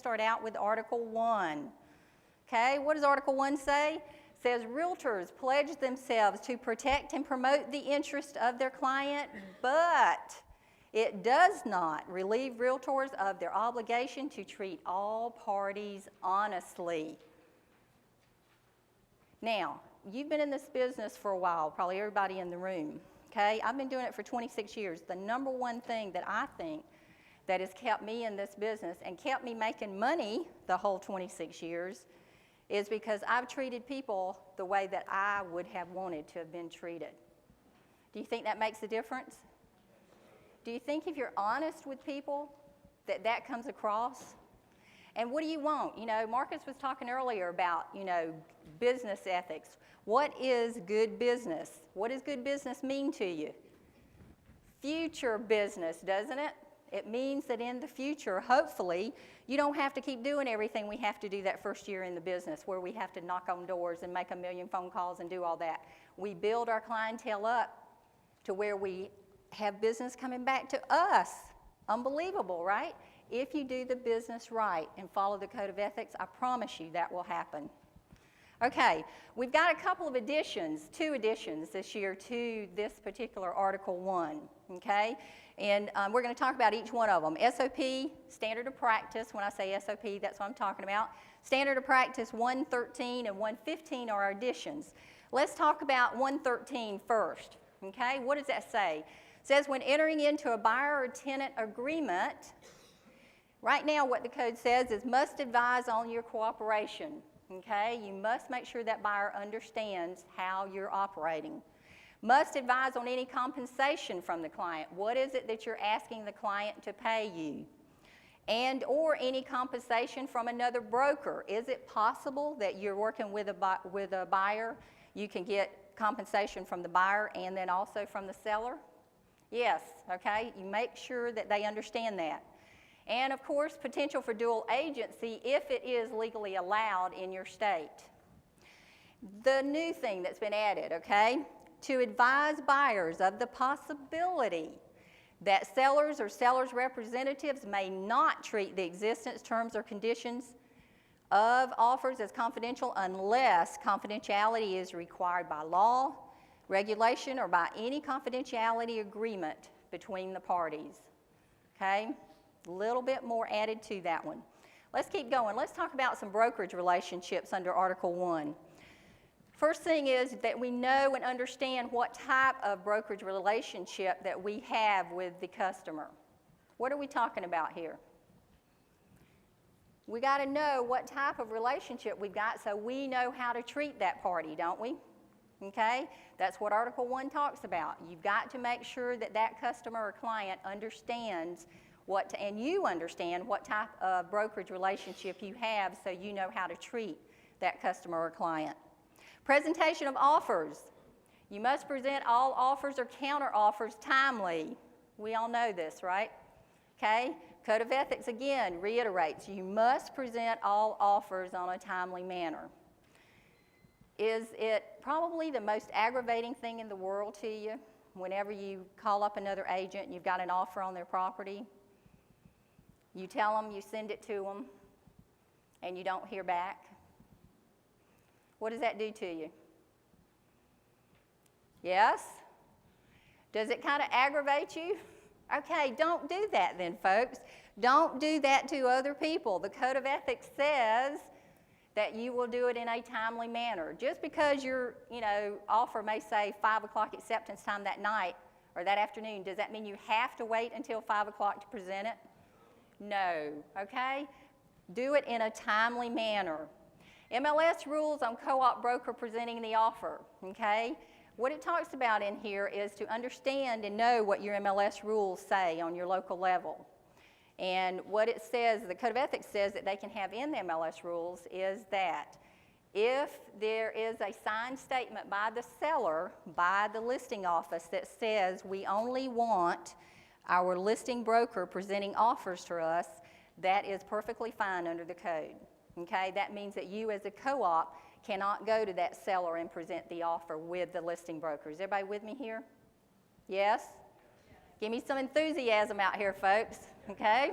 start out with Article 1. Okay, what does Article 1 say? It says realtors pledge themselves to protect and promote the interest of their client, but it does not relieve realtors of their obligation to treat all parties honestly. Now, you've been in this business for a while, probably everybody in the room, okay? I've been doing it for 26 years. The number one thing that I think that has kept me in this business and kept me making money the whole 26 years is because I've treated people the way that I would have wanted to have been treated. Do you think that makes a difference? Do you think if you're honest with people that that comes across? And what do you want? You know, Marcus was talking earlier about, you know, business ethics. What is good business? What does good business mean to you? Future business, doesn't it? It means that in the future, hopefully, you don't have to keep doing everything we have to do that first year in the business where we have to knock on doors and make a million phone calls and do all that. We build our clientele up to where we have business coming back to us. Unbelievable, right? If you do the business right and follow the code of ethics, I promise you that will happen. Okay, we've got a couple of additions, 2 additions this year to this particular Article 1, okay? And we're going to talk about each one of them. SOP, Standard of Practice. When I say SOP, that's what I'm talking about. Standard of Practice 113 and 115 are our additions. Let's talk about 113 first, okay? What does that say? It says when entering into a buyer or tenant agreement, right now what the code says is must advise on your cooperation, okay? You must make sure that buyer understands how you're operating. Must advise on any compensation from the client. What is it that you're asking the client to pay you? And or any compensation from another broker. Is it possible that you're working with a buyer, you can get compensation from the buyer and then also from the seller? Yes, okay? You make sure that they understand that. And of course, potential for dual agency if it is legally allowed in your state. The new thing that's been added, okay? To advise buyers of the possibility that sellers or sellers' representatives may not treat the existence, terms, or conditions of offers as confidential unless confidentiality is required by law, regulation, or by any confidentiality agreement between the parties. Okay? A little bit more added to that one. Let's keep going. Let's talk about some brokerage relationships under Article 1. First thing is that we know and understand what type of brokerage relationship that we have with the customer. What are we talking about here? We got to know what type of relationship we've got so we know how to treat that party, don't we? Okay? That's what Article 1 talks about. You've got to make sure that that customer or client understands and you understand what type of brokerage relationship you have so you know how to treat that customer or client. Presentation of offers. You must present all offers or counter offers timely. We all know this, right? Okay? Code of Ethics, again, reiterates you must present all offers on a timely manner. Is it probably the most aggravating thing in the world to you whenever you call up another agent and you've got an offer on their property? You tell them, you send it to them, and you don't hear back? What does that do to you? Yes? Does it kind of aggravate you? Okay, don't do that then, folks. Don't do that to other people. The Code of Ethics says that you will do it in a timely manner. Just because your offer may say 5 o'clock acceptance time that night or that afternoon, does that mean you have to wait until 5 o'clock to present it? No, okay? Do it in a timely manner. MLS rules on co-op broker presenting the offer, okay? What it talks about in here is to understand and know what your MLS rules say on your local level. And what it says, the Code of Ethics says that they can have in the MLS rules is that if there is a signed statement by the seller, by the listing office that says we only want our listing broker presenting offers to us, that is perfectly fine under the code. Okay, that means that you as a co-op cannot go to that seller and present the offer with the listing broker. Is everybody with me here? Yes? Give me some enthusiasm out here, folks. Okay?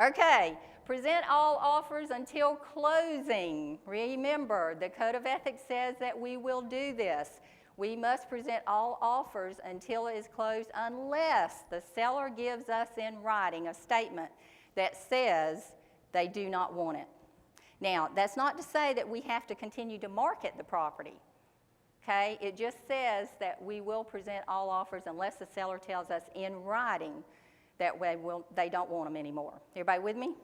Okay, present all offers until closing. Remember, the Code of Ethics says that we will do this. We must present all offers until it is closed unless the seller gives us in writing a statement that says they do not want it. Now, that's not to say that we have to continue to market the property, okay? It just says that we will present all offers unless the seller tells us in writing that they don't want them anymore. Everybody with me?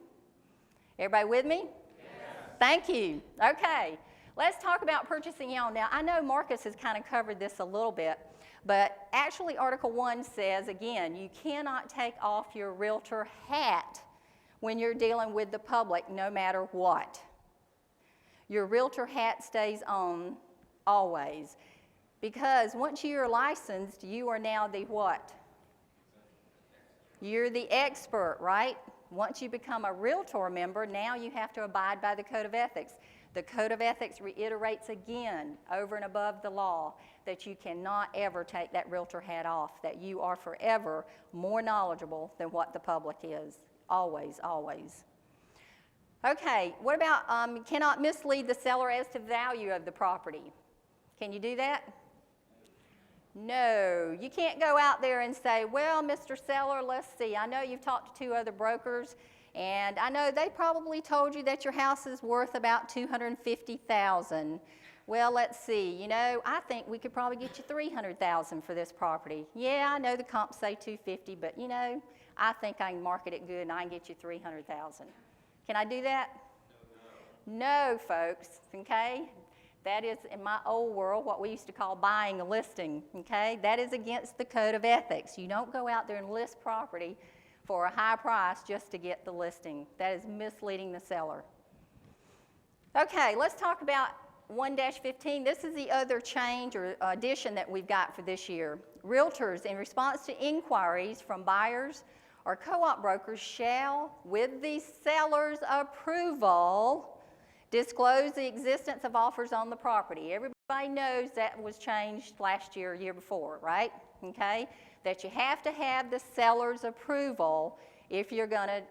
Everybody with me? Yes. Thank you. Okay. Let's talk about purchasing on. Now, I know Marcus has kind of covered this a little bit, but actually Article 1 says, again, you cannot take off your realtor hat when you're dealing with the public, no matter what. Your realtor hat stays on always, because once you're licensed, you are now the what? You're the expert, right? Once you become a realtor member, now you have to abide by the Code of Ethics. The Code of Ethics reiterates again, over and above the law, that you cannot ever take that realtor hat off, that you are forever more knowledgeable than what the public is. Always, always. Okay, what about you cannot mislead the seller as to value of the property? Can you do that? No, you can't go out there and say, well, Mr. Seller, let's see, I know you've talked to 2 other brokers, and I know they probably told you that your house is worth about $250,000. Well, let's see, you know, I think we could probably get you $300,000 for this property. Yeah, I know the comps say $250,000, but you know, I think I can market it good and I can get you $300,000. Can I do that? No, folks, okay? That is, in my old world, what we used to call buying a listing, okay? That is against the Code of Ethics. You don't go out there and list property for a high price just to get the listing. That is misleading the seller. Okay, let's talk about 1-15. This is the other change or addition that we've got for this year. Realtors, in response to inquiries from buyers or co-op brokers, shall, with the seller's approval, disclose the existence of offers on the property. Everybody knows that was changed last year or year before, right? Okay? That you have to have the seller's approval if you're going to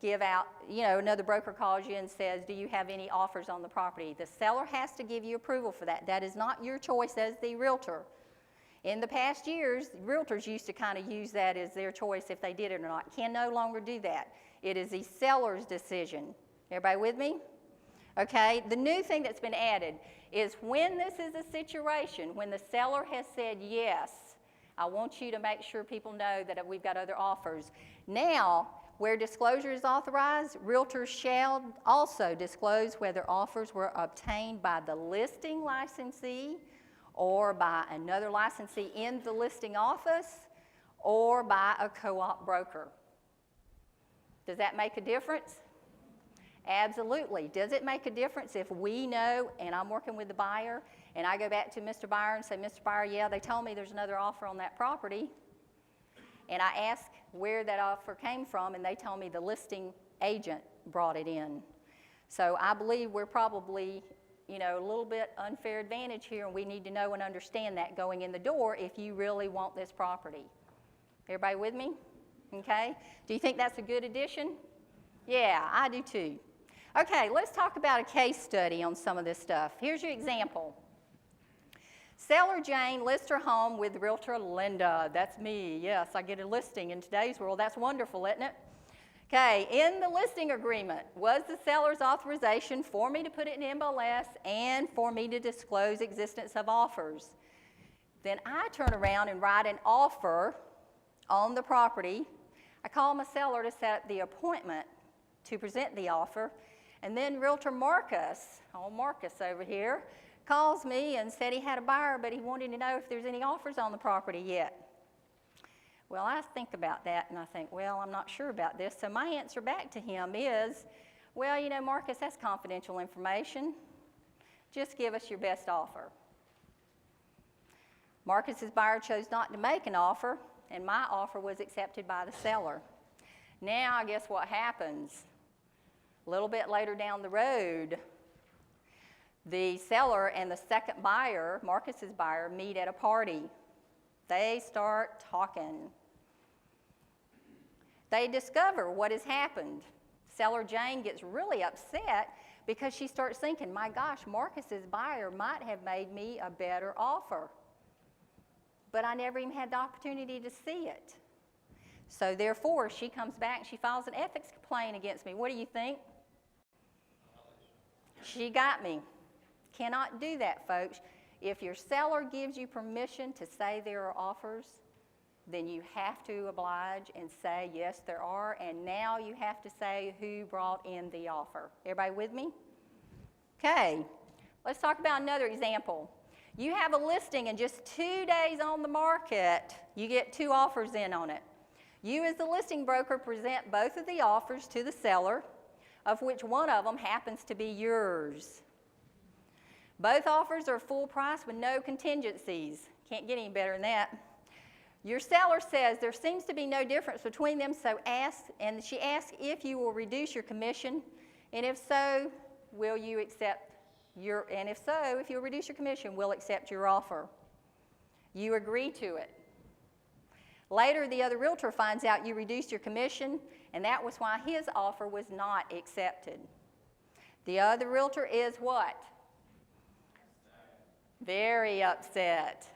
give out, you know, another broker calls you and says, do you have any offers on the property? The seller has to give you approval for that. That is not your choice as the realtor. In the past years, realtors used to kind of use that as their choice if they did it or not. Can no longer do that. It is the seller's decision. Everybody with me? Okay, the new thing that's been added is when this is a situation, when the seller has said, yes, I want you to make sure people know that we've got other offers. Now, where disclosure is authorized, realtors shall also disclose whether offers were obtained by the listing licensee or by another licensee in the listing office or by a co-op broker. Does that make a difference? Absolutely. Does it make a difference if we know, and I'm working with the buyer, and I go back to Mr. Buyer and say, Mr. Buyer, yeah, they told me there's another offer on that property, and I ask where that offer came from, and they tell me the listing agent brought it in. So I believe we're probably, you know, a little bit unfair advantage here, and we need to know and understand that going in the door if you really want this property. Everybody with me? Okay. Do you think that's a good addition? Yeah, I do too. Okay, let's talk about a case study on some of this stuff. Here's your example. Seller Jane lists her home with Realtor Linda. That's me. Yes, I get a listing in today's world. That's wonderful, isn't it? Okay, in the listing agreement was the seller's authorization for me to put it in MLS and for me to disclose existence of offers. Then I turn around and write an offer on the property. I call my seller to set up the appointment to present the offer, and then Realtor Marcus, Marcus over here, calls me and said he had a buyer, but he wanted to know if there's any offers on the property yet. Well, I think about that, and I think, well, I'm not sure about this. So my answer back to him is, well, you know, Marcus, that's confidential information. Just give us your best offer. Marcus's buyer chose not to make an offer, and my offer was accepted by the seller. Now, I guess what happens? A little bit later down the road, the seller and the second buyer, Marcus's buyer, meet at a party. They start talking. They discover what has happened. Seller Jane gets really upset because she starts thinking, my gosh, Marcus's buyer might have made me a better offer. But I never even had the opportunity to see it. So therefore, she comes back and she files an ethics complaint against me. What do you think? She got me. Cannot do that, folks. If your seller gives you permission to say there are offers, then you have to oblige and say, yes, there are, and now you have to say who brought in the offer. Everybody with me? Okay, let's talk about another example. You have a listing and just 2 days on the market, you get 2 offers in on it. You as the listing broker present both of the offers to the seller, of which one of them happens to be yours. Both offers are full price with no contingencies. Can't get any better than that. Your seller says there seems to be no difference between them, so she asks if you will reduce your commission, and if so, will you accept if you reduce your commission, we'll accept your offer. You agree to it. Later, the other realtor finds out you reduced your commission, and that was why his offer was not accepted. The other realtor is what? Very upset.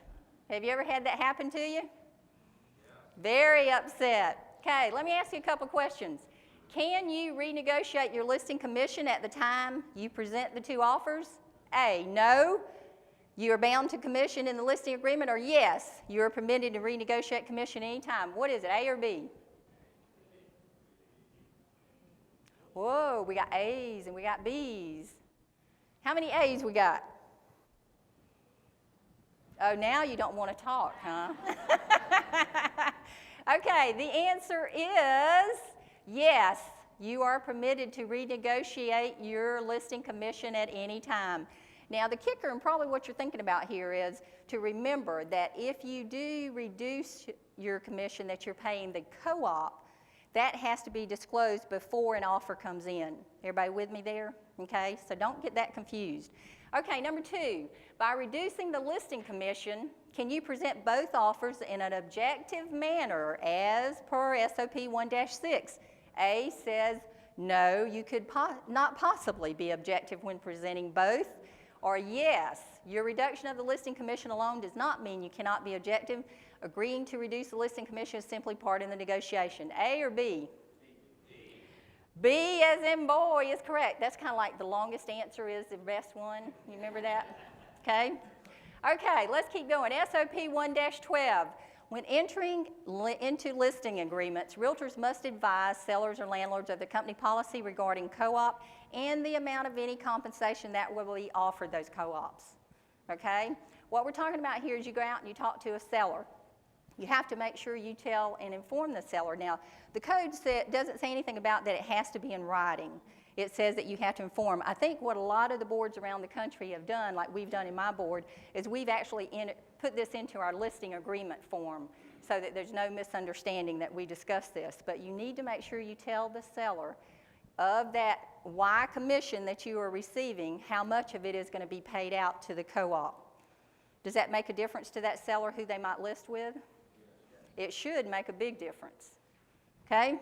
Have you ever had that happen to you? Very upset. Okay, let me ask you a couple questions. Can you renegotiate your listing commission at the time you present the 2 offers? A, no. You are bound to commission in the listing agreement, or yes, you are permitted to renegotiate commission anytime. What is it, A or B? Whoa, we got A's and we got B's. How many A's we got? Oh, now you don't want to talk, huh? Okay, the answer is yes, you are permitted to renegotiate your listing commission at any time. Now, the kicker, and probably what you're thinking about here, is to remember that if you do reduce your commission that you're paying the co-op, that has to be disclosed before an offer comes in. Everybody with me there? Okay, so don't get that confused. Okay, number 2, by reducing the listing commission, can you present both offers in an objective manner as per SOP 1-6? A says, no, you could not possibly be objective when presenting both. Or yes, your reduction of the listing commission alone does not mean you cannot be objective. Agreeing to reduce the listing commission is simply part of the negotiation. A or B? B as in boy is correct. That's kind of like the longest answer is the best one. You remember that? Okay. Okay, let's keep going. SOP 1-12. When entering into listing agreements, realtors must advise sellers or landlords of the company policy regarding co-op and the amount of any compensation that will be offered those co-ops. Okay? What we're talking about here is you go out and you talk to a seller. You have to make sure you tell and inform the seller. Now, the code doesn't say anything about that it has to be in writing. It says that you have to inform. I think what a lot of the boards around the country have done, like we've done in my board, is we've actually put this into our listing agreement form so that there's no misunderstanding that we discuss this. But you need to make sure you tell the seller of that Y commission that you are receiving, how much of it is going to be paid out to the co-op. Does that make a difference to that seller who they might list with? It should make a big difference. Okay?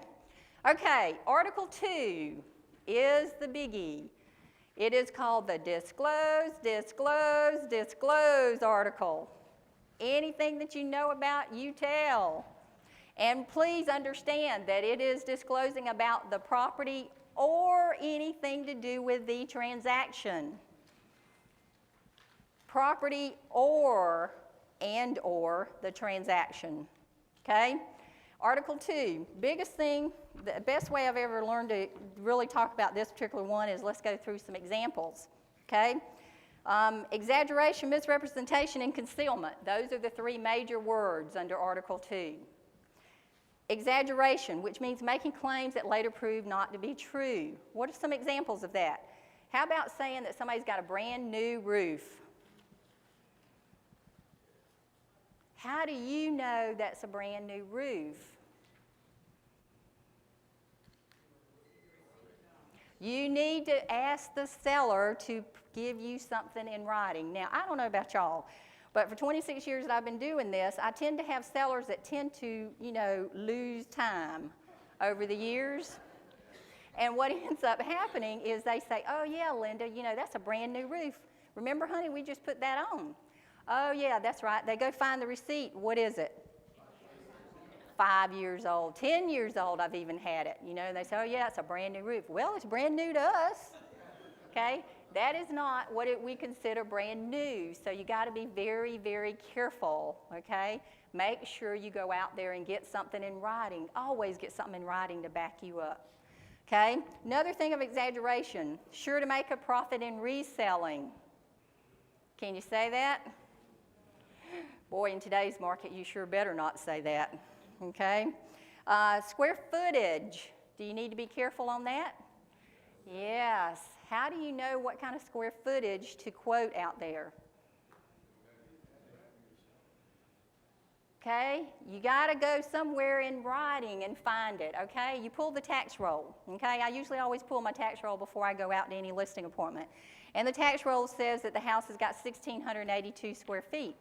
Okay, Article 2 is the biggie. It is called the disclose, disclose, disclose article. Anything that you know about, you tell. And please understand that it is disclosing about the property or anything to do with the transaction. Property or the transaction. Okay? Article 2, biggest thing, the best way I've ever learned to really talk about this particular one is let's go through some examples. Okay? Exaggeration, misrepresentation, and concealment. Those are the 3 major words under Article 2. Exaggeration, which means making claims that later prove not to be true. What are some examples of that? How about saying that somebody's got a brand new roof? How do you know that's a brand new roof? You need to ask the seller to give you something in writing. Now, I don't know about y'all, but for 26 years that I've been doing this, I tend to have sellers that tend to, lose time over the years. And what ends up happening is they say, oh, yeah, Linda, you know, that's a brand new roof. Remember, honey, we just put that on. Oh, yeah, that's right. They go find the receipt. What is it? 5 years old, 10 years old, I've even had it. You know, they say, oh, yeah, it's a brand new roof. Well, it's brand new to us, okay? That is not what we consider brand new. So you got to be very, very careful, okay? Make sure you go out there and get something in writing. Always get something in writing to back you up. Okay? Another thing of exaggeration, sure to make a profit in reselling. Can you say that? Boy, in today's market, you sure better not say that. Okay? Square footage. Do you need to be careful on that? Yes. How do you know what kind of square footage to quote out there? Okay, you got to go somewhere in writing and find it, okay? You pull the tax roll, okay? I usually always pull my tax roll before I go out to any listing appointment. And the tax roll says that the house has got 1,682 square feet.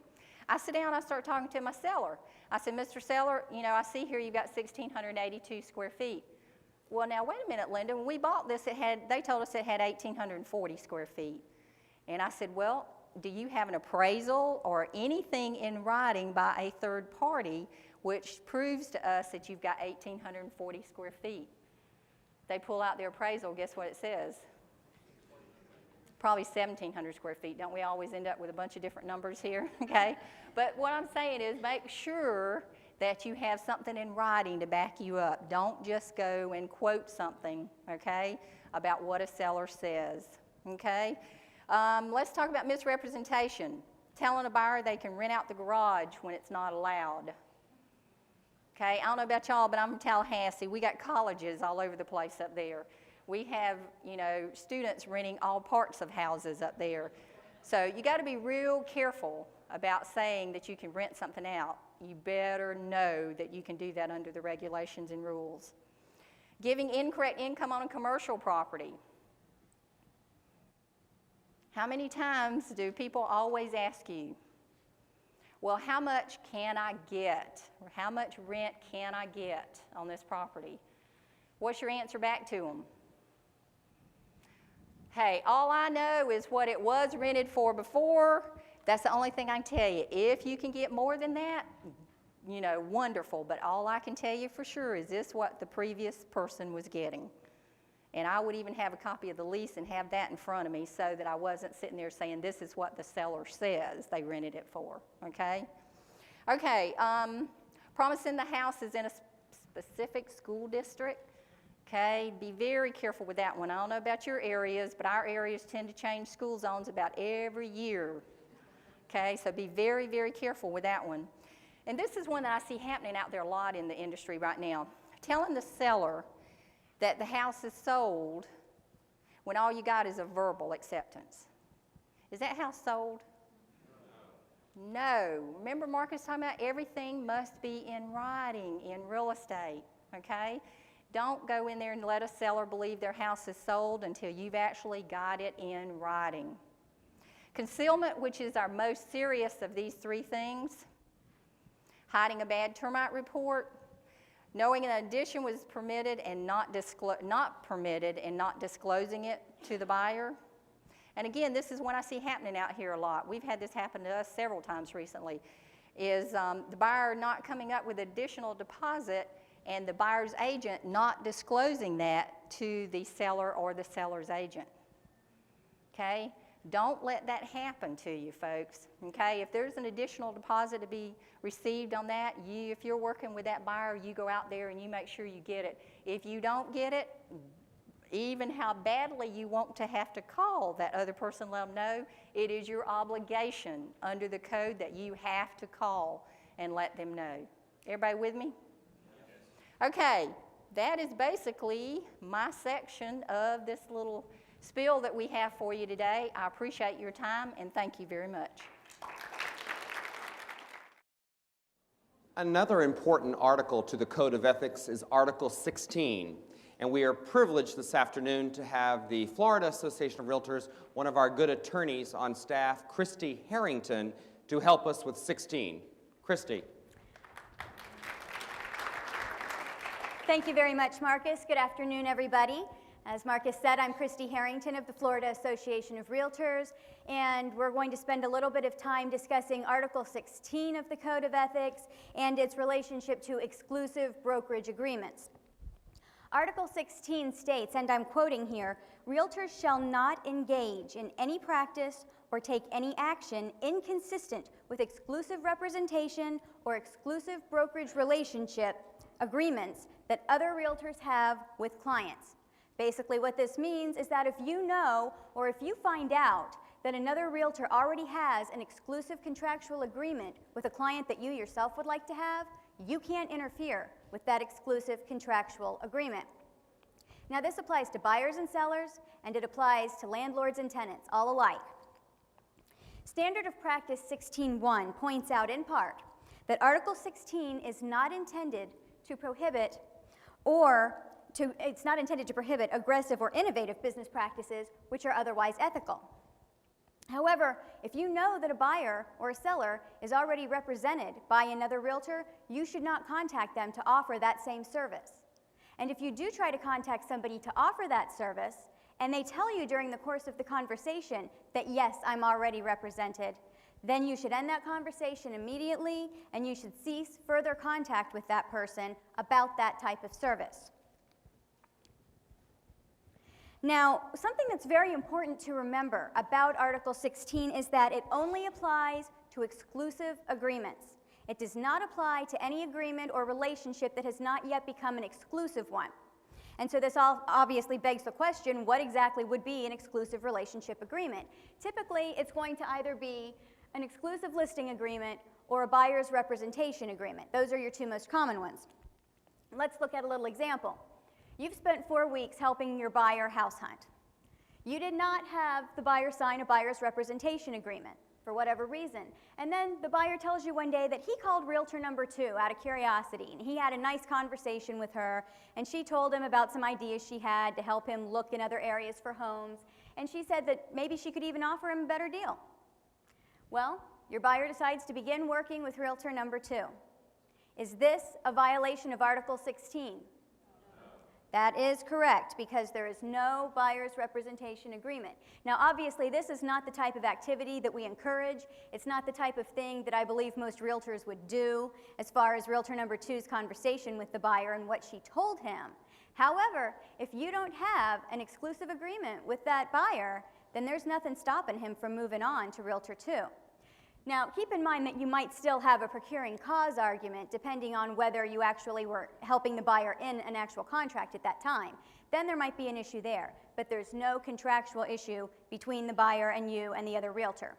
I sit down, I start talking to my seller. I said, Mr. Seller, you know, I see here you've got 1,682 square feet. Well, now, wait a minute, Linda. When we bought this, they told us it had 1,840 square feet. And I said, well, do you have an appraisal or anything in writing by a third party which proves to us that you've got 1,840 square feet? They pull out their appraisal, guess what it says? Probably 1,700 square feet. Don't we always end up with a bunch of different numbers here? Okay? But what I'm saying is make sure that you have something in writing to back you up. Don't just go and quote something, okay, about what a seller says, okay? Let's talk about misrepresentation. Telling a buyer they can rent out the garage when it's not allowed. Okay, I don't know about y'all, but I'm from Tallahassee. We got colleges all over the place up there. We have, you know, students renting all parts of houses up there. So you got to be real careful about saying that you can rent something out. You better know that you can do that under the regulations and rules. Giving incorrect income on a commercial property. How many times do people always ask you, well, how much can I get? Or how much rent can I get on this property? What's your answer back to them? Hey, all I know is what it was rented for before. That's the only thing I can tell you. If you can get more than that, you know, wonderful. But all I can tell you for sure is this what the previous person was getting. And I would even have a copy of the lease and have that in front of me so that I wasn't sitting there saying this is what the seller says they rented it for, okay? Okay, promising the house is in a specific school district, okay? Be very careful with that one. I don't know about your areas, but our areas tend to change school zones about every year, okay? So be very, very careful with that one. And this is one that I see happening out there a lot in the industry right now. Telling the seller that the house is sold when all you got is a verbal acceptance. Is that house sold? No. Remember Marcus talking about everything must be in writing in real estate, okay? Don't go in there and let a seller believe their house is sold until you've actually got it in writing. Concealment, which is our most serious of these three things. Hiding a bad termite report. Knowing an addition was permitted and not permitted and not disclosing it to the buyer. And again, this is one I see happening out here a lot. We've had this happen to us several times recently, is the buyer not coming up with additional deposit and the buyer's agent not disclosing that to the seller or the seller's agent. Okay? Don't let that happen to you, folks, okay? If there's an additional deposit to be received on that, if you're working with that buyer, you go out there and you make sure you get it. If you don't get it, even how badly you want to have to call that other person, let them know, it is your obligation under the code that you have to call and let them know. Everybody with me? Okay, that is basically my section of this little spiel that we have for you today. I appreciate your time and thank you very much. Another important article to the Code of Ethics is Article 16, and we are privileged this afternoon to have the Florida Association of Realtors, one of our good attorneys on staff, Christy Harrington, to help us with 16. Christy. Thank you very much, Marcus. Good afternoon, everybody. As Marcus said, I'm Christy Harrington of the Florida Association of Realtors, and we're going to spend a little bit of time discussing Article 16 of the Code of Ethics and its relationship to exclusive brokerage agreements. Article 16 states, and I'm quoting here, "Realtors shall not engage in any practice or take any action inconsistent with exclusive representation or exclusive brokerage relationship agreements that other realtors have with clients." Basically what this means is that if you know or if you find out that another realtor already has an exclusive contractual agreement with a client that you yourself would like to have, you can't interfere with that exclusive contractual agreement. Now this applies to buyers and sellers, and it applies to landlords and tenants, all alike. Standard of Practice 16.1 points out in part that Article 16 is not intended to prohibit aggressive or innovative business practices which are otherwise ethical. However, if you know that a buyer or a seller is already represented by another realtor, you should not contact them to offer that same service. And if you do try to contact somebody to offer that service, and they tell you during the course of the conversation that, yes, I'm already represented, then you should end that conversation immediately, and you should cease further contact with that person about that type of service. Now, something that's very important to remember about Article 16 is that it only applies to exclusive agreements. It does not apply to any agreement or relationship that has not yet become an exclusive one. And so this all obviously begs the question, what exactly would be an exclusive relationship agreement? Typically, it's going to either be an exclusive listing agreement or a buyer's representation agreement. Those are your two most common ones. Let's look at a little example. You've spent 4 weeks helping your buyer house hunt. You did not have the buyer sign a buyer's representation agreement for whatever reason. And then the buyer tells you one day that he called realtor number 2 out of curiosity, and he had a nice conversation with her, and she told him about some ideas she had to help him look in other areas for homes, and she said that maybe she could even offer him a better deal. Well, your buyer decides to begin working with realtor number 2. Is this a violation of Article 16? That is correct, because there is no buyer's representation agreement. Now, obviously, this is not the type of activity that we encourage. It's not the type of thing that I believe most realtors would do as far as realtor number 2's conversation with the buyer and what she told him. However, if you don't have an exclusive agreement with that buyer, then there's nothing stopping him from moving on to realtor 2. Now, keep in mind that you might still have a procuring cause argument depending on whether you actually were helping the buyer in an actual contract at that time. Then there might be an issue there, but there's no contractual issue between the buyer and you and the other realtor.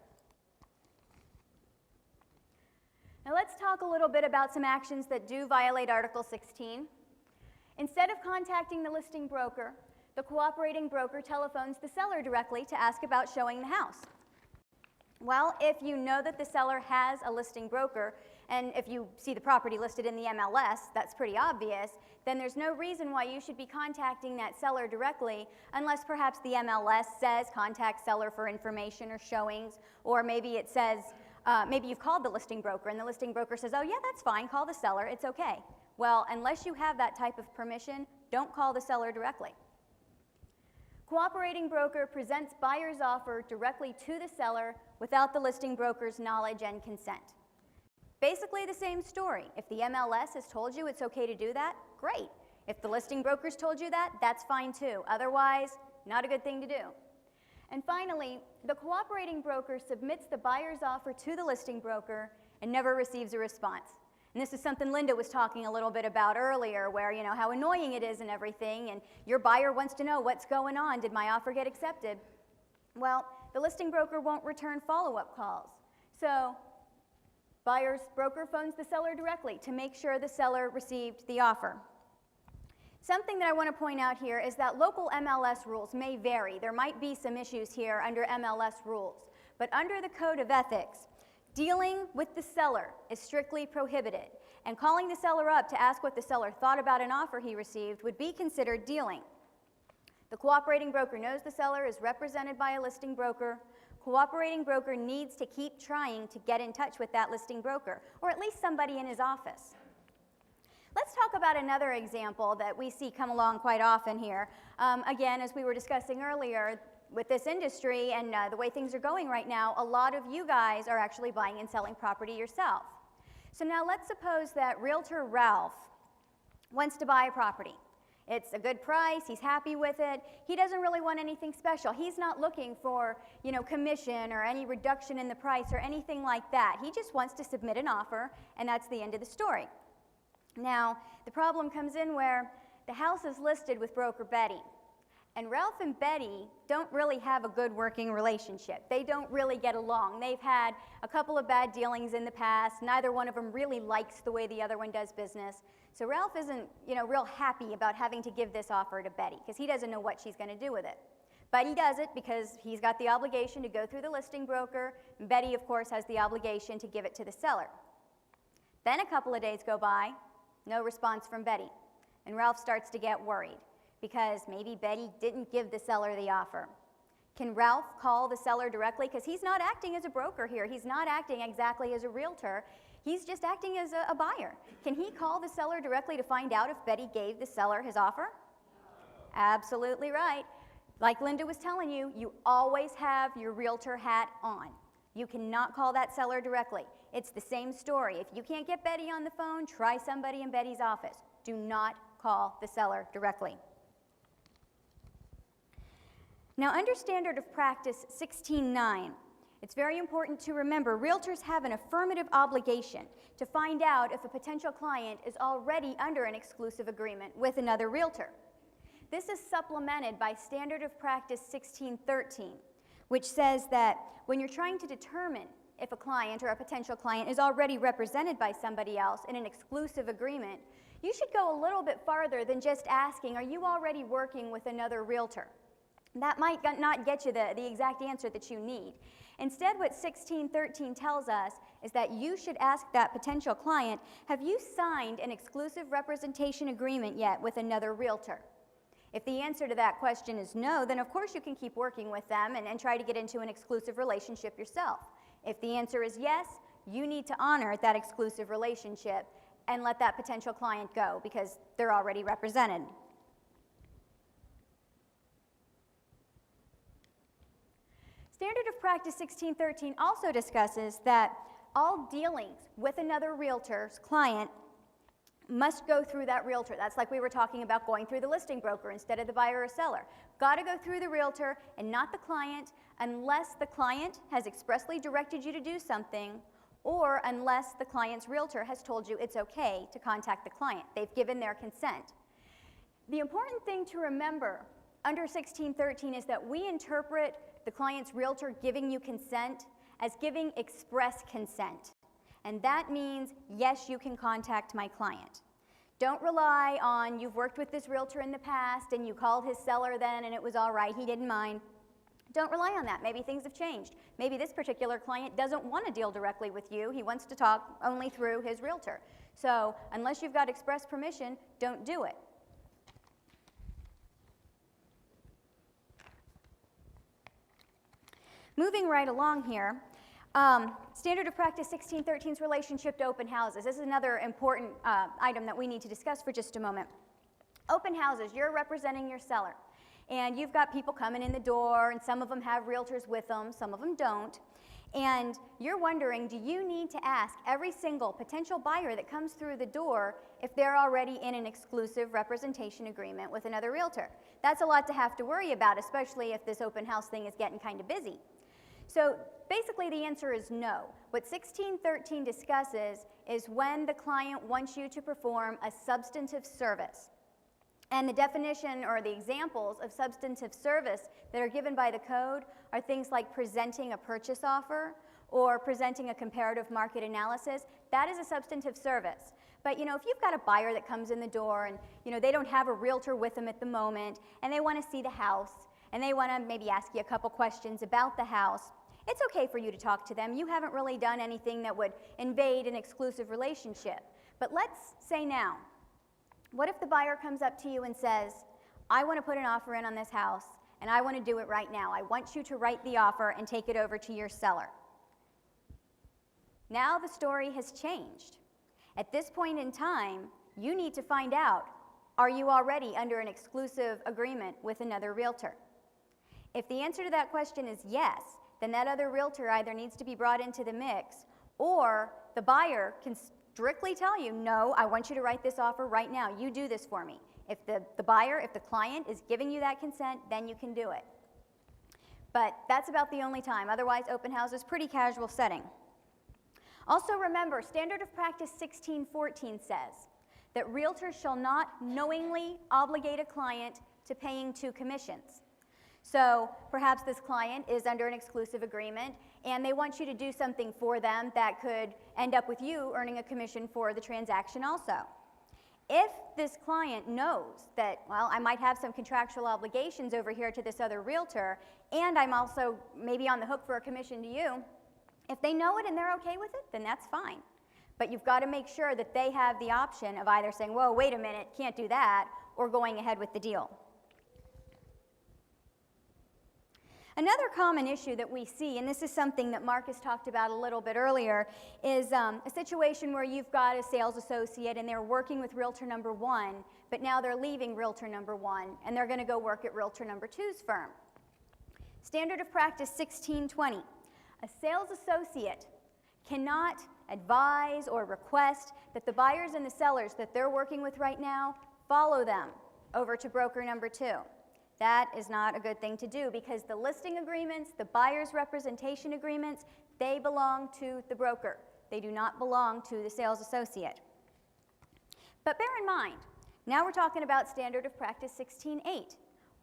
Now let's talk a little bit about some actions that do violate Article 16. Instead of contacting the listing broker, the cooperating broker telephones the seller directly to ask about showing the house. Well, if you know that the seller has a listing broker, and if you see the property listed in the MLS, that's pretty obvious, then there's no reason why you should be contacting that seller directly unless perhaps the MLS says contact seller for information or showings, or maybe it says, maybe you've called the listing broker and the listing broker says, oh yeah, that's fine, call the seller, it's okay. Well, unless you have that type of permission, don't call the seller directly. Cooperating broker presents buyer's offer directly to the seller without the listing broker's knowledge and consent. Basically the same story. If the MLS has told you it's okay to do that, great. If the listing broker's told you that, that's fine too. Otherwise, not a good thing to do. And finally, the cooperating broker submits the buyer's offer to the listing broker and never receives a response. And this is something Linda was talking a little bit about earlier, where, you know, how annoying it is and everything, and your buyer wants to know what's going on. Did my offer get accepted? Well, the listing broker won't return follow-up calls. So buyer's broker phones the seller directly to make sure the seller received the offer. Something that I want to point out here is that local MLS rules may vary. There might be some issues here under MLS rules. But under the Code of Ethics, dealing with the seller is strictly prohibited, and calling the seller up to ask what the seller thought about an offer he received would be considered dealing. The cooperating broker knows the seller is represented by a listing broker. Cooperating broker needs to keep trying to get in touch with that listing broker, or at least somebody in his office. Let's talk about another example that we see come along quite often here. Again, as we were discussing earlier, with this industry and the way things are going right now, a lot of you guys are actually buying and selling property yourself. So now let's suppose that Realtor Ralph wants to buy a property. It's a good price, he's happy with it, he doesn't really want anything special. He's not looking for, commission or any reduction in the price or anything like that. He just wants to submit an offer, and that's the end of the story. Now, the problem comes in where the house is listed with broker Betty. And Ralph and Betty don't really have a good working relationship. They don't really get along. They've had a couple of bad dealings in the past. Neither one of them really likes the way the other one does business. So Ralph isn't, real happy about having to give this offer to Betty because he doesn't know what she's going to do with it. But he does it because he's got the obligation to go through the listing broker. Betty, of course, has the obligation to give it to the seller. Then a couple of days go by, no response from Betty. And Ralph starts to get worried, because maybe Betty didn't give the seller the offer. Can Ralph call the seller directly? Because he's not acting as a broker here. He's not acting exactly as a realtor. He's just acting as a buyer. Can he call the seller directly to find out if Betty gave the seller his offer? Absolutely right. Like Linda was telling you, you always have your realtor hat on. You cannot call that seller directly. It's the same story. If you can't get Betty on the phone, try somebody in Betty's office. Do not call the seller directly. Now, under Standard of Practice 16.9, it's very important to remember realtors have an affirmative obligation to find out if a potential client is already under an exclusive agreement with another realtor. This is supplemented by Standard of Practice 16.13, which says that when you're trying to determine if a client or a potential client is already represented by somebody else in an exclusive agreement, you should go a little bit farther than just asking, are you already working with another realtor? That might not get you the exact answer that you need. Instead, what 16.13 tells us is that you should ask that potential client, have you signed an exclusive representation agreement yet with another realtor? If the answer to that question is no, then of course you can keep working with them and try to get into an exclusive relationship yourself. If the answer is yes, you need to honor that exclusive relationship and let that potential client go because they're already represented. Standard of Practice 16.13 also discusses that all dealings with another realtor's client must go through that realtor. That's like we were talking about going through the listing broker instead of the buyer or seller. Got to go through the realtor and not the client unless the client has expressly directed you to do something or unless the client's realtor has told you it's okay to contact the client. They've given their consent. The important thing to remember under 16.13 is that we interpret the client's realtor giving you consent as giving express consent. And that means, yes, you can contact my client. Don't rely on you've worked with this realtor in the past and you called his seller then and it was all right, he didn't mind. Don't rely on that. Maybe things have changed. Maybe this particular client doesn't want to deal directly with you. He wants to talk only through his realtor. So unless you've got express permission, don't do it. Moving right along here, Standard of Practice 16.13's relationship to open houses. This is another important item that we need to discuss for just a moment. Open houses, you're representing your seller. And you've got people coming in the door, and some of them have realtors with them, some of them don't. And you're wondering, do you need to ask every single potential buyer that comes through the door if they're already in an exclusive representation agreement with another realtor? That's a lot to have to worry about, especially if this open house thing is getting kind of busy. So basically the answer is no. What 16.13 discusses is when the client wants you to perform a substantive service. And the definition or the examples of substantive service that are given by the code are things like presenting a purchase offer or presenting a comparative market analysis. That is a substantive service. But if you've got a buyer that comes in the door and they don't have a realtor with them at the moment and they want to see the house and they want to maybe ask you a couple questions about the house, it's okay for you to talk to them. You haven't really done anything that would invade an exclusive relationship. But let's say now, what if the buyer comes up to you and says, I want to put an offer in on this house, and I want to do it right now. I want you to write the offer and take it over to your seller. Now the story has changed. At this point in time, you need to find out, are you already under an exclusive agreement with another realtor? If the answer to that question is yes, then that other realtor either needs to be brought into the mix, or the buyer can strictly tell you, no, I want you to write this offer right now. You do this for me. If the buyer, if the client is giving you that consent, then you can do it. But that's about the only time. Otherwise, open house is pretty casual setting. Also remember, Standard of Practice 1614 says that realtors shall not knowingly obligate a client to paying 2 commissions. So perhaps this client is under an exclusive agreement and they want you to do something for them that could end up with you earning a commission for the transaction also. If this client knows that, well, I might have some contractual obligations over here to this other realtor and I'm also maybe on the hook for a commission to you, if they know it and they're okay with it, then that's fine. But you've got to make sure that they have the option of either saying, whoa, wait a minute, can't do that, or going ahead with the deal. Another common issue that we see, and this is something that Marcus talked about a little bit earlier, is a situation where you've got a sales associate and they're working with realtor number 1, but now they're leaving realtor number 1 and they're going to go work at realtor number 2's firm. Standard of Practice 1620. A sales associate cannot advise or request that the buyers and the sellers that they're working with right now follow them over to broker number 2. That is not a good thing to do because the listing agreements, the buyer's representation agreements, they belong to the broker. They do not belong to the sales associate. But bear in mind, now we're talking about Standard of Practice 16.8.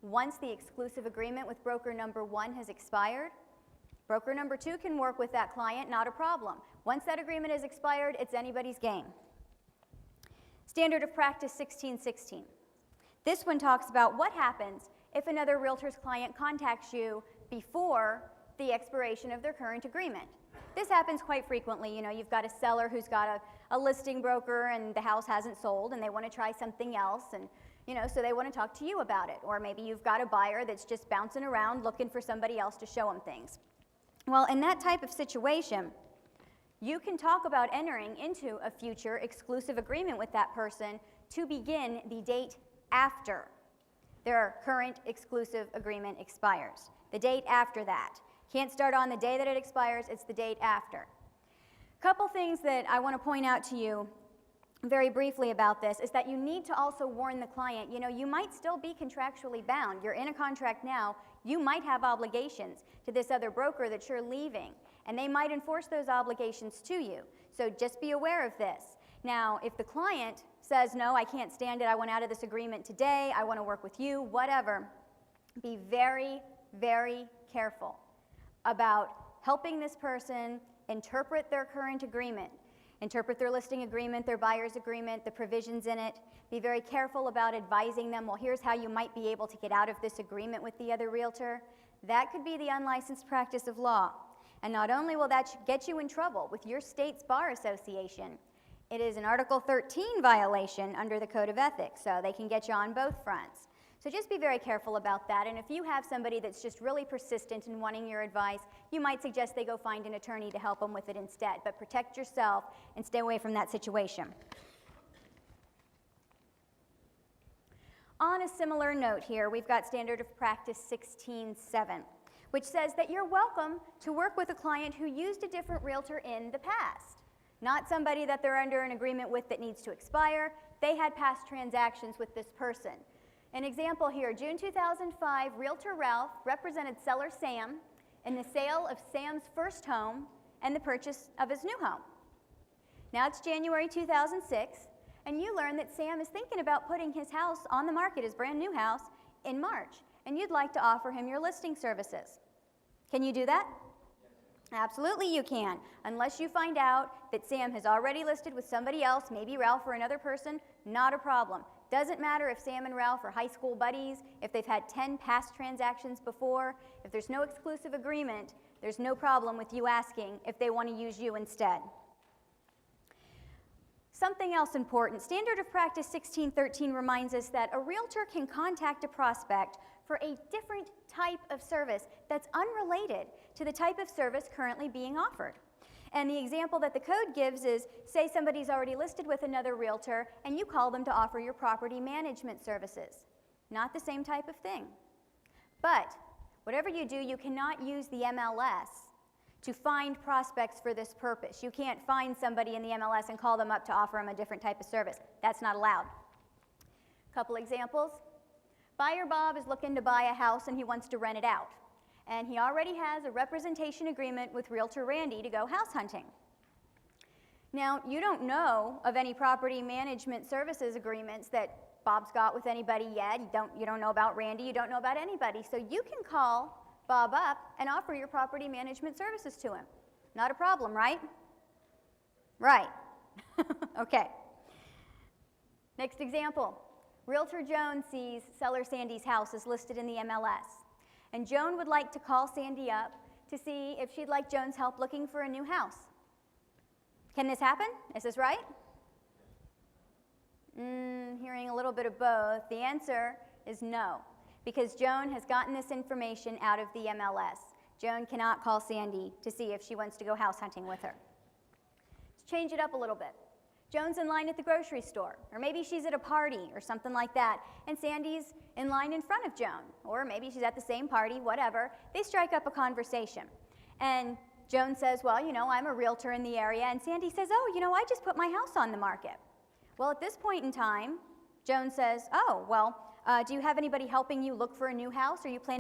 Once the exclusive agreement with broker number 1 has expired, broker number 2 can work with that client, not a problem. Once that agreement is expired, it's anybody's game. Standard of Practice 16.16. This one talks about what happens if another realtor's client contacts you before the expiration of their current agreement. This happens quite frequently. You know, you've got a seller who's got a listing broker and the house hasn't sold and they want to try something else and, you know, so they want to talk to you about it. Or maybe you've got a buyer that's just bouncing around looking for somebody else to show them things. Well, in that type of situation, you can talk about entering into a future exclusive agreement with that person to begin the date after their current exclusive agreement expires. The date after that. Can't start on the day that it expires, it's the date after. A couple things that I want to point out to you very briefly about this is that you need to also warn the client, you know, you might still be contractually bound. You're in a contract now, you might have obligations to this other broker that you're leaving, and they might enforce those obligations to you. So just be aware of this. Now, if the client says, no, I can't stand it, I want out of this agreement today, I want to work with you, whatever, be very, very careful about helping this person interpret their current agreement, interpret their listing agreement, their buyer's agreement, the provisions in it. Be very careful about advising them, well, here's how you might be able to get out of this agreement with the other realtor. That could be the unlicensed practice of law. And not only will that get you in trouble with your state's bar association, it is an Article 13 violation under the Code of Ethics, so they can get you on both fronts. So just be very careful about that, and if you have somebody that's just really persistent in wanting your advice, you might suggest they go find an attorney to help them with it instead, but protect yourself and stay away from that situation. On a similar note here, we've got Standard of Practice 16.7, which says that you're welcome to work with a client who used a different realtor in the past. Not somebody that they're under an agreement with that needs to expire. They had past transactions with this person. An example here, June 2005, Realtor Ralph represented seller Sam in the sale of Sam's first home and the purchase of his new home. Now it's January 2006, and you learn that Sam is thinking about putting his house on the market, his brand new house, in March, and you'd like to offer him your listing services. Can you do that? Absolutely you can, unless you find out that Sam has already listed with somebody else, maybe Ralph or another person, not a problem. Doesn't matter if Sam and Ralph are high school buddies, if they've had 10 past transactions before, if there's no exclusive agreement, there's no problem with you asking if they want to use you instead. Something else important, Standard of Practice 16.13 reminds us that a realtor can contact a prospect for a different type of service that's unrelated to the type of service currently being offered. And the example that the code gives is, say somebody's already listed with another realtor and you call them to offer your property management services. Not the same type of thing. But whatever you do, you cannot use the MLS to find prospects for this purpose. You can't find somebody in the MLS and call them up to offer them a different type of service. That's not allowed. Couple examples. Buyer Bob is looking to buy a house and he wants to rent it out. And he already has a representation agreement with Realtor Randy to go house hunting. Now, you don't know of any property management services agreements that Bob's got with anybody yet. You don't know about Randy, you don't know about anybody. So you can call Bob up and offer your property management services to him. Not a problem, right? Right. Okay. Next example. Realtor Joan sees seller Sandy's house is listed in the MLS. And Joan would like to call Sandy up to see if she'd like Joan's help looking for a new house. Can this happen? Is this right? Hearing a little bit of both. The answer is no, because Joan has gotten this information out of the MLS. Joan cannot call Sandy to see if she wants to go house hunting with her. Let's change it up a little bit. Joan's in line at the grocery store, or maybe she's at a party or something like that, and Sandy's in line in front of Joan, or maybe she's at the same party, whatever. They strike up a conversation, and Joan says, well, you know, I'm a realtor in the area, and Sandy says, oh, you know, I just put my house on the market. Well, at this point in time, Joan says, oh, well, do you have anybody helping you look for a new house? Are you planning